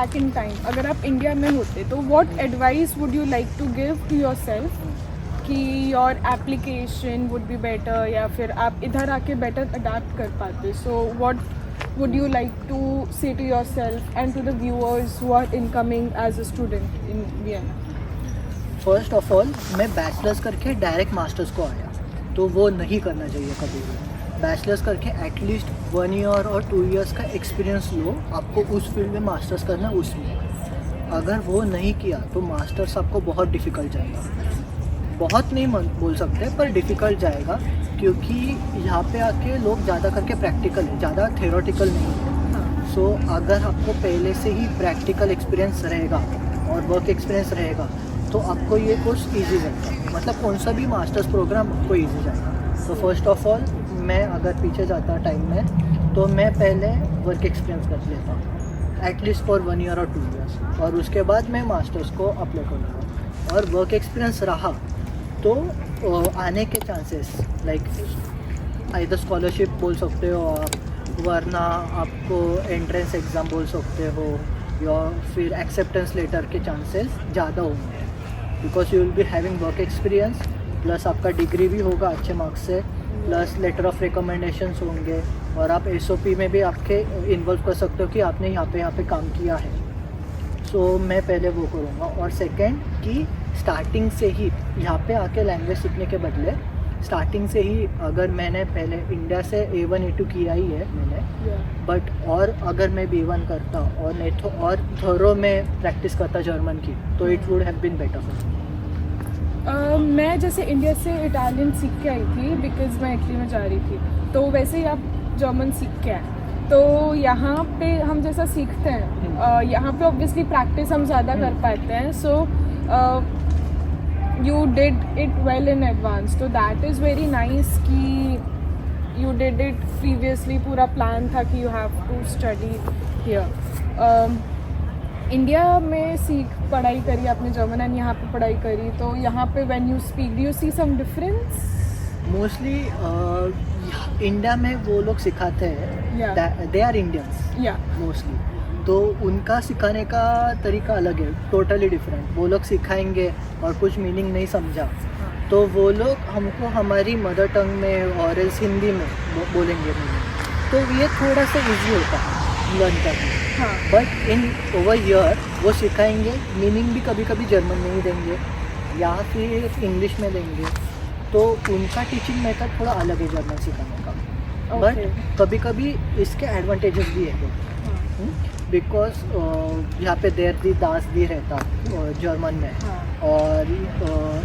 Back in time, अगर आप India में होते तो what advice would you like to give to yourself कि your application would be better, या फिर आप इधर आके बेटर अडाप्ट कर पाते? So what would you like to say to yourself and to the viewers who are incoming as a student in Vienna? First of all मैं bachelors करके direct masters को आया, तो वो नहीं करना चाहिए कभी भी। बैचलर्स करके एटलीस्ट 1 ईयर और 2 इयर्स का एक्सपीरियंस लो, आपको उस फील्ड में मास्टर्स करना है उसमें। अगर वो नहीं किया तो मास्टर्स आपको बहुत डिफ़िकल्ट जाएगा, बहुत नहीं बोल सकते पर डिफ़िकल्ट जाएगा, क्योंकि यहाँ पे आके लोग ज़्यादा करके प्रैक्टिकल है, ज़्यादा थ्योरेटिकल नहीं है। सो अगर आपको पहले से ही प्रैक्टिकल एक्सपीरियंस रहेगा और वर्क एक्सपीरियंस रहेगा तो आपको ये कोर्स इजी रहेगा, मतलब कौन सा भी मास्टर्स प्रोग्राम आपको इजी जाएगा। तो फर्स्ट ऑफ ऑल मैं अगर पीछे जाता टाइम में तो मैं पहले वर्क एक्सपीरियंस कर लेता हूँ एटलीस्ट फॉर 1 ईयर और 2 इयर्स, और उसके बाद मैं मास्टर्स को अप्लाई करूँगा। और वर्क एक्सपीरियंस रहा तो आने के चांसेस लाइक आइदर स्कॉलरशिप बोल सकते हो आप, वरना आपको एंट्रेंस एग्ज़ाम बोल सकते हो, या फिर एक्सेप्टेंस लेटर के चांसेस ज़्यादा होंगे, because you will be having work experience, plus आपका डिग्री भी होगा अच्छे मार्क्स से, प्लस लेटर ऑफ रिकमेंडेशंस होंगे, और आप SOP में भी आपके इन्वॉल्व कर सकते हो कि आपने यहाँ पे काम किया है। सो मैं पहले वो करूँगा। और सेकेंड कि स्टार्टिंग से ही यहाँ पे आके लैंग्वेज सीखने के बदले स्टार्टिंग से ही, अगर मैंने पहले इंडिया से A1 A2 किया ही है मैंने, बट और अगर मैं B1 करता और नहीं तो और थोरो में प्रैक्टिस करता जर्मन की, तो it would have been better for me. मैं जैसे इंडिया से इटालियन सीख के आई थी बिकॉज मैं इटली में जा रही थी, तो वैसे ही आप जर्मन सीख के आए, तो यहाँ पे हम जैसा सीखते हैं यहाँ पे ऑब्वियसली प्रैक्टिस हम ज़्यादा कर पाते हैं। So you did it well in advance, तो दैट इज़ वेरी नाइस कि यू डिड इट प्रीवियसली, पूरा प्लान था कि you have to study here. India में पढ़ाई करी आपने जर्मन, एंड यहाँ पे पढ़ाई करी, तो यहाँ पे when you speak do you see some difference? Mostly India में वो लोग सिखाते हैं, दे आर इंडियंस मोस्टली, तो उनका सिखाने का तरीका अलग है, टोटली डिफरेंट। वो लोग सिखाएंगे और कुछ मीनिंग नहीं समझा तो वो लोग हमको हमारी मदर टंग में और एल्स हिंदी में बोलेंगे, तो ये थोड़ा सा इजी होता है लर्न करना। बट इन ओवर ईयर वो सिखाएंगे, मीनिंग भी कभी कभी जर्मन में ही देंगे या फिर इंग्लिश में देंगे, तो उनका टीचिंग मेथड थोड़ा अलग है जर्मन सिखाने का। बट कभी कभी इसके एडवांटेजेस भी है, बिकॉज यहाँ पे देर दी दास दी रहता जर्मन में, और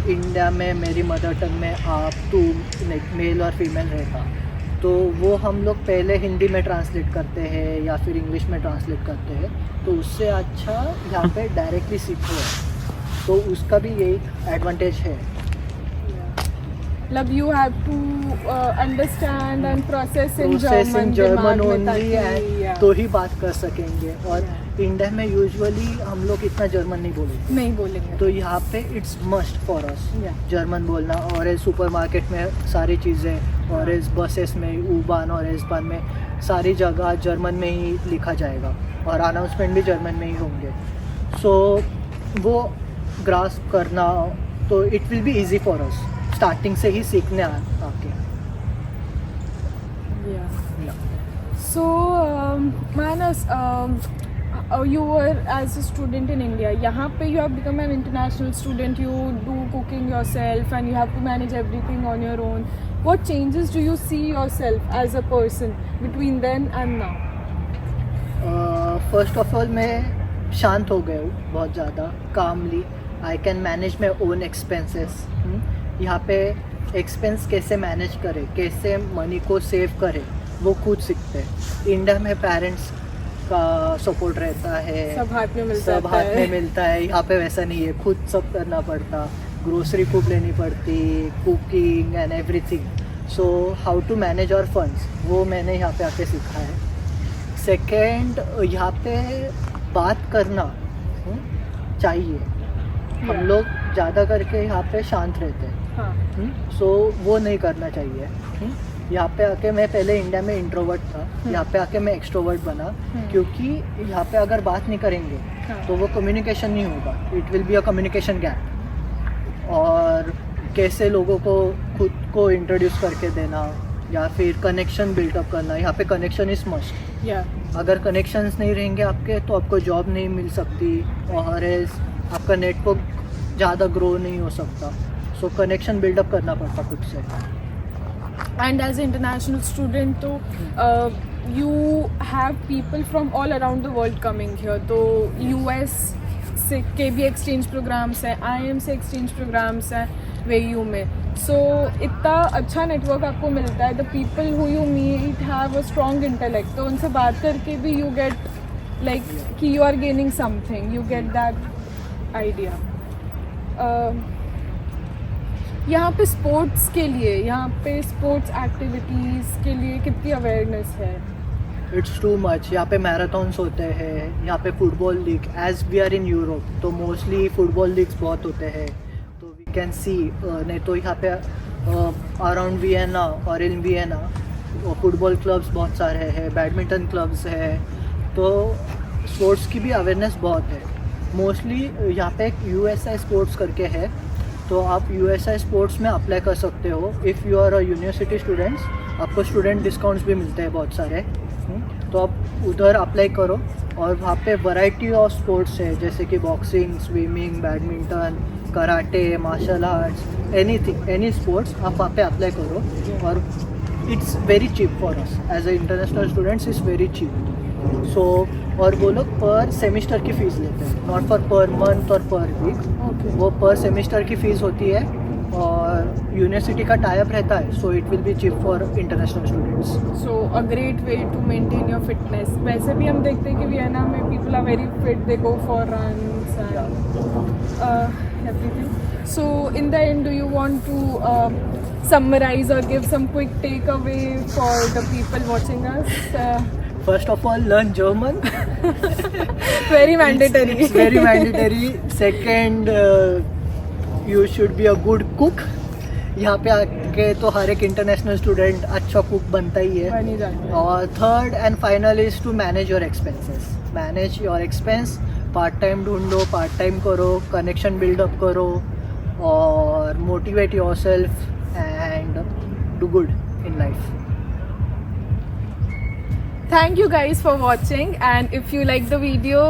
इंडिया में मेरी मदर टंग में आप टू मेल और फीमेल रहता, तो वो हम लोग पहले हिंदी में ट्रांसलेट करते हैं या फिर इंग्लिश में ट्रांसलेट करते हैं, तो उससे अच्छा यहाँ पे डायरेक्टली सीखो, तो उसका भी यही एडवांटेज है। मतलब you have to understand and process in German only, तो ही बात कर सकेंगे। और इंडिया में यूजुअली हम लोग इतना जर्मन नहीं बोलेंगे, तो यहाँ पे it's must for us German बोलना। और सुपरमार्केट में सारी चीज़ें, और बसेस में U-Bahn और S-Bahn में सारी जगह जर्मन में ही लिखा जाएगा, और अनाउंसमेंट भी जर्मन में ही होंगे। सो वो ग्रास्प करना, तो it will be easy for us starting से ही सीखने आके। So Manas, you were as a student in India. यहाँ पे you have become an international student. You do cooking yourself and you have to manage everything on your own. What changes do you see yourself as a person between then and now? First of all मैं शांत हो गया हूँ बहुत ज़्यादा, calmly. I can manage my own expenses. यहाँ पे expense कैसे मैनेज करे, कैसे मनी को सेव करे, वो खुद सीखते हैं। इंडिया में पेरेंट्स का सपोर्ट रहता है, सब हाथ में मिलता है। यहाँ पे वैसा नहीं है, खुद सब करना पड़ता, ग्रोसरी खुद लेनी पड़ती, cooking and everything. So how to manage our funds, वो मैंने यहाँ पे आके सीखा है। सेकेंड, यहाँ पे बात करना चाहिए, हम लोग ज़्यादा करके यहाँ पे शांत रहते हैं, सो वो नहीं करना चाहिए। यहाँ पे आके मैं पहले इंडिया में इंट्रोवर्ट था, यहाँ पे आके मैं एक्सट्रोवर्ट बना, क्योंकि यहाँ पे अगर बात नहीं करेंगे हाँ. तो वो कम्युनिकेशन नहीं होगा, it will be a communication gap. और कैसे लोगों को खुद को इंट्रोड्यूस करके देना या फिर कनेक्शन बिल्डअप करना, यहाँ पे कनेक्शन इज मस्ट। Yeah. अगर कनेक्शंस नहीं रहेंगे आपके तो आपको जॉब नहीं मिल सकती, और आपका नेटवर्क ज़्यादा ग्रो नहीं हो सकता। सो कनेक्शन बिल्डअप करना पड़ता खुद से। And as an international student, तो you have people from all around the world coming here. तो US से के भी एक्सचेंज प्रोग्राम्स हैं, IIM से एक्सचेंज प्रोग्राम्स हैं VU में। सो इतना अच्छा नेटवर्क आपको मिलता है। The people who you meet have a strong intellect, तो उनसे बात करके भी यू गेट लाइक कि you are gaining something, you get that idea. यहाँ पे स्पोर्ट्स के लिए, यहाँ पे स्पोर्ट्स एक्टिविटीज़ के लिए कितनी अवेयरनेस है? It's too much. यहाँ पे मैराथन्स होते हैं, यहाँ पे football league, as we are in Europe तो मोस्टली फुटबॉल लीग्स बहुत होते हैं। तो वी कैन सी, नहीं तो यहाँ पे अराउंड वियना और इन वियना फुटबॉल क्लब्स बहुत सारे हैं, बैडमिंटन क्लब्स है, तो स्पोर्ट्स की भी अवेयरनेस बहुत है। मोस्टली यहाँ पे एक USI स्पोर्ट्स करके है, तो आप USI स्पोर्ट्स में अप्लाई कर सकते हो। If you are a university students, आपको स्टूडेंट डिस्काउंट्स भी मिलते हैं बहुत सारे, तो आप उधर अप्लाई करो। और वहाँ पे वैरायटी ऑफ स्पोर्ट्स है, जैसे कि boxing, swimming, badminton, karate, martial arts, anything, any sports आप वहाँ पे अप्लाई करो। और it's very cheap for us as a international students, is very cheap. So और वो लोग पर सेमिस्टर की फ़ीस लेते हैं, नॉट फॉर पर मंथ और पर वीक। वो पर सेमिस्टर की फ़ीस होती है और यूनिवर्सिटी का टाइप रहता है, so it will be cheap for international students. So a great way to maintain your fitness. वैसे भी हम देखते हैं कि वियना में people are very fit, they go for runs and everything. So in the end, do you want to summarize or give some quick takeaway for the people watching us? First of all, learn German. Very mandatory. It's very mandatory. Second, you should be a good cook. यहाँ पे आके तो हर एक international student अच्छा cook बनता ही है। बनी जाता है। और third and final is to manage your expenses. Manage your expense, part time ढूंढो, पार्ट टाइम करो, कनेक्शन बिल्डअप करो, और motivate yourself and do good in life. Thank you guys for watching, and if you like the video,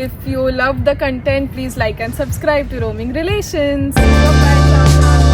if you love the content, please like and subscribe to Roaming Relations. Bye bye.